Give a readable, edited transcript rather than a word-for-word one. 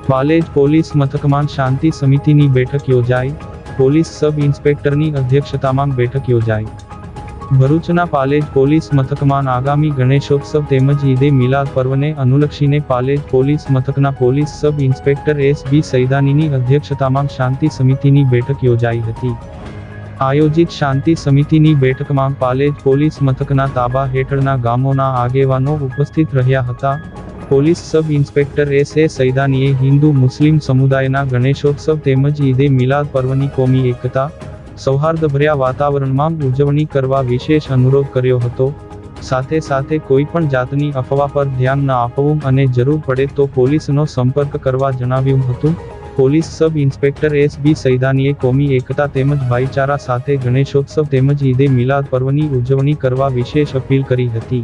Palej police મથકમાં શાંતિ સમિતિની બેઠક યોજાઈ. પોલીસ સબ ઇન્સ્પેક્ટરની અધ્યક્ષતામાં બેઠક યોજાઈ. ભરૂચના પાલેજ પોલીસ મથકમાં આગામી ગણેશોત્સવ તેમજ ઈદે મિલાદ પર્વને અનુલક્ષીને પાલેજ પોલીસ મથકના પોલીસ સબ ઇન્સ્પેક્ટર એસ.બી. સૈદાનીની અધ્યક્ષતામાં શાંતિ સમિતિની બેઠક યોજાઈ હતી. આયોજિત શાંતિ સમિતિની બેઠકમાં પાલેજ પોલીસ મથકના તાબા હેઠળના ગામોના આગેવાનો ઉપસ્થિત રહ્યા હતા. Police sub inspector S A. સૈદાનીએ હિન્દુ મુસ્લિમ સમુદાયના ગણેશોત્સવ તેમજ ઈદે મિલાદ પર્વની કોમી એકતા, સૌહાર્દભર્યા વાતાવરણમાં ઉજવણી કરવા વિશેષ અનુરોધ કર્યો હતો. સાથે સાથે કોઈ પણ જાતની અફવા પર ધ્યાન ન આપવું અને જરૂર પડે તો પોલીસનો સંપર્ક કરવા જણાવ્યું હતું. Police sub inspector એસ.બી. સૈદાનીએ કોમી એકતા તેમજ ભાઈચારા સાથે ગણેશોત્સવ તેમજ ઈદે મિલાદ પર્વની ઉજવણી કરવા વિશેષ અપીલ કરી હતી.